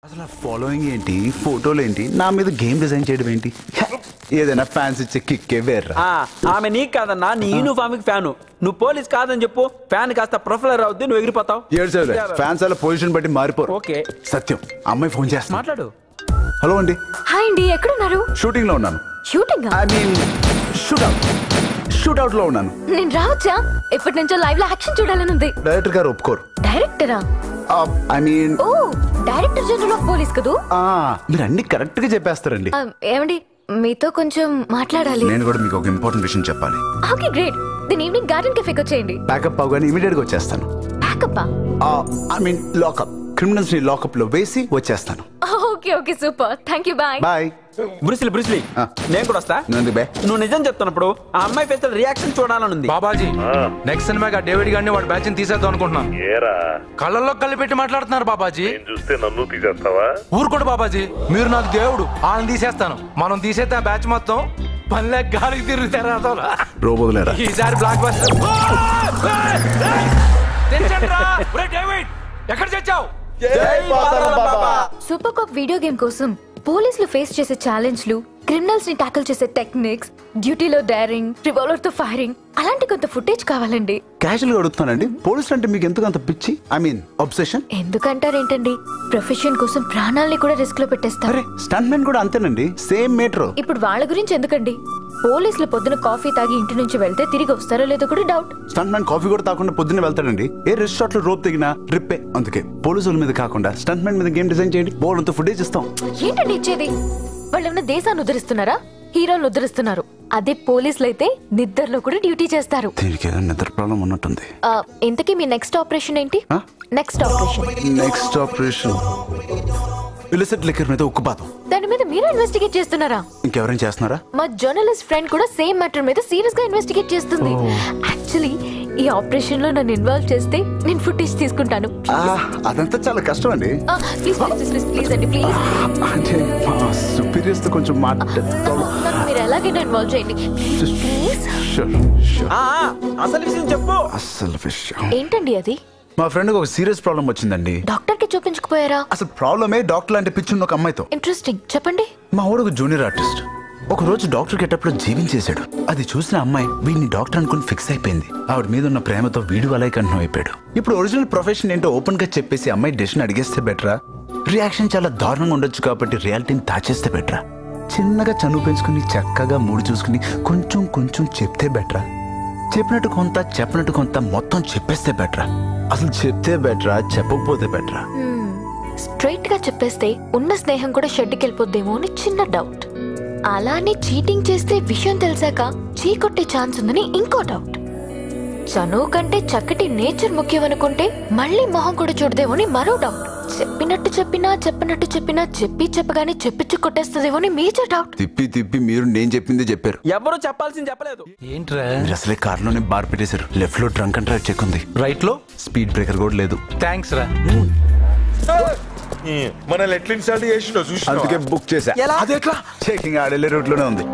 అసలు ఫాలోయింగ్ ఏంటి, ఫోటోలు ఏంటి, నా మీద గేమ్ డిజైన్ చేయడం ఏంటి? ఏదైనా ఫ్యాన్స్ ఇచ్చే కిక్కే వేర్రా. ఆమె నీకు కాదన్నా, నీ యూనిఫామ్ కి ఫ్యాను. నువ్వు పోలీస్ కాదని చెప్పు, ఫ్యాన్ కాస్త ప్రొఫెలర్ అవుద్ది, నువ్వు ఎగిరిపోతావు. ఫ్యాన్స్ అలా పొజిషన్ బట్టి మారిపోరు. ఓకే సత్యం, అమ్మాయి ఫోన్ చేస్తా, మాట్లాడు. హలో అండి. హాయ్ అండి, ఎక్కడున్నారు? షూటింగ్ లో ఉన్నాను. షూటింగ్? ఐ మీన్ షూట్అవుట్ లో ఉన్నాను. నేను రావచ్చా? ఎప్పటి నుంచో లైవ్ లో యాక్షన్ చూడాలని ఉంది. డైరెక్టర్ గారు ఒప్పుకోరు. డైరెక్టరా? I mean oh, director general of police కదూ? మీరు అన్ని కరెక్ట్ గా చెప్పేస్తారండి. ఏమండి, మీతో కొంచెం మాట్లాడాలి. నేను కూడా మీకు ఒక ఇంపార్టెంట్ విషయం చెప్పాలి. Okay great, then evening garden కెఫేకి వచ్చేయండి. ప్యాకప్ అవగానే ఇమీడియట్ గా వచ్చేస్తాను. Pack up? I mean lockup, criminals ని లాకప్ లో వేసి వచ్చేస్తాను. Okay okay, super, thank you, bye. Bye. Bruce Lee నేను కూడా వస్తా. నువ్వు నిజం చెప్తున్నప్పుడు ఆ అమ్మాయి ఫేస్ రియాక్షన్ చూడాలని ఉంది. బాబాజీ, నెక్స్ట్ సినిమాగా డేవిడ్ గారిని వాడి బ్యాచ్ తీసేద్దాం అనుకుంటున్నాం. కళ్ళల్లో కళ్ళు పెట్టి మాట్లాడుతున్నారు బాబాజీ. చూస్తే నన్ను తీసేస్తావా? ఊరుకోడు బాబాజీ, మీరు నాకు దేవుడు, వాళ్ళని తీసేస్తాను. మనం తీసేస్తే ఆ బ్యాచ్ మొత్తం పల్లె గాలికి తిరుగుతారా. ఈసారి బ్లాక్ బస్టర్. డేవిడ్ ఎక్కడ చచ్చావు? సూపర్ కాప్ వీడియో గేమ్ కోసం పోలీసులు ఫేస్ చేసే ఛాలెంజ్లు, క్రిమినల్స్ ని టాకిల్ చేసే టెక్నిక్స్, డ్యూటీలో డైరింగ్, రివాల్వర్ తో ఫైరింగ్, అలాంటి కొంత ఫుటేజ్ కావాలండి. క్యాజువల్ గా అడుగుతానండి, పోలీసులు అంటే మీకు ఎందుకు అంత పిచ్చి? I mean obsession? ఎందుకంటారేంటండి, ప్రొఫెషన్ కోసం ప్రాణాలని కూడా రిస్క్ లో పెట్టేస్తారు. స్టంట్ మెన్ కూడా అంతేనండి, సేమ్ మీటర్. ఇప్పుడు వాళ్ళ గురించి ఎందుకండి? పోలీసులు పొద్దున కాఫీ తాగి ఇంటి నుంచి వెళ్తే తిరిగి వస్తారో లేదో కూడా డౌట్. స్టంట్ మ్యాన్ కాఫీ కూడా తాకుండా పొద్దున్న వెళ్తాడండి. ఏ రిసార్ట్ లో రోప్ తెగినా రిప్పే. అందుకే పోలీసుల మీద కాకుండా స్టంట్ మ్యాన్ మీద గేమ్ డిజైన్ చేయండి, బోల్డ్ ఫుటేజ్ ఇస్తాం. ఏంటండి ఇచ్చేది? వాళ్ళు ఏమైనా దేశాన్ని ఉద్ధరిస్తున్నారా? హీరోలు ఉద్ధరిస్తున్నారు. అదే పోలీసులు అయితే నిద్రలో కూడా డ్యూటీ చేస్తారు. దీనికి ఏదో నిద్ర ప్రాబ్లం ఉన్నట్టుంది. ఇంతకీ మీ నెక్స్ట్ ఆపరేషన్ ఏంటి? నెక్స్ట్ ఆపరేషన్ ఇలిసిట్ లిక్కర్ మీద ఉక్కుపాతం. దాని మీద మీరు ఇన్వెస్టిగేట్ చేస్తున్నారా? ఇంకెవరైనా చేస్తున్నారా? మా జర్నలిస్ట్ ఫ్రెండ్ కూడా సేమ్ మ్యాటర్ మీద సీరియస్ గా ఇన్వెస్టిగేట్ చేస్తుంది. యాక్చువల్లీ ఈ ఆపరేషన్ లో నన్ను ఇన్వాల్వ్ చేస్తే నేను ఫుటేజ్ తీసుకుంటాను. అదంతా చాలా కష్టం అండి. ప్లీజ్ అండి, ప్లీజ్. అంటే సుపీరియర్స్ తో కొంచెం మీరు ఎలాగైనా ఇన్వాల్వ్ చేయండి ప్లీజ్. అసలు విషయం చెప్పు. అసలు విషయం ఏంటండి అది? మా ఫ్రెండ్ ఒక సీరియస్ ప్రాబ్లం వచ్చిందండి. డాక్టర్ కి చూపించకపోయారా? అసలు ప్రాబ్లమే డాక్టర్ అంటే పిచ్చున్న ఒక అమ్మాయితో. ఇంట్రెస్టింగ్, చెప్పండి. మా ఊరు జూనియర్ ఆర్టిస్ట్ ఒక రోజు డాక్టర్ గెటప్ లో జీవించేశాడు. అది చూసిన అమ్మాయి వీడిని డాక్టర్ అనుకుని ఫిక్స్ అయిపోయింది. ఆవిడ మీద ఉన్న ప్రేమతో వీడు అలాగే కంటిన్యూ అయిపోయాడు. ఇప్పుడు ఒరిజినల్ ప్రొఫెషన్ ఏంటో ఓపెన్ గా చెప్పేసి అమ్మాయి డెసిషన్ అడిగేస్తే బెటరా, రియాక్షన్ చాలా దారుణంగా ఉండొచ్చు కాబట్టి రియాలిటీని దాచేస్తే బెటరా, చిన్నగా చనువు పెంచుకుని చక్కగా మూడు చూసుకుని కొంచెం కొంచెం చెప్తే బెటరా, చెప్పినట్టు కొంత చెప్పినట్టు కొంత మొత్తం చెప్పేస్తే బెటరా? అసలు చెప్తే బెటరా, చెప్పకపోతే బెటరా? స్ట్రైట్ గా చెప్పేస్తే ఉన్న స్నేహం కూడా షెడ్కి వెళ్ళిపోద్దేమో అని చిన్న డౌట్. అలానే చీటింగ్ చేస్తే విషయం తెలిసాక చీకొట్టే ఛాన్స్ ఉందని ఇంకో డౌట్. చనువు కంటే చక్కటి నేచర్ ముఖ్యం అనుకుంటే మళ్ళీ మొహం కూడా చూడదేమో అని మరో డౌట్. చెప్పినట్టు చెప్పినా చెప్పగానే చెప్పించు కొట్టేస్తుందేమో అని మేజర్ డౌట్. తిప్పి మీరు నేను చెప్పింది చెప్పారు, ఎవరు చెప్పాల్సింది చెప్పలేదు. ఏంట్రా అసలే కార్లోనే బార్ పెట్టేశారు. లెఫ్ట్ లో డ్రంక్ అండ్ డ్రైవ్ చెక్ ఉంది, రైట్ లో స్పీడ్ బ్రేకర్ కూడా లేదు. థ్యాంక్స్ రా. మనల్ని ఎట్లా ఇన్స్టాల్ చేసిండో చూసి అందుకే బుక్ చేశా. అదేట్లా? చెకింగ్ ఆడెళ్ళే రూట్ లోనే ఉంది.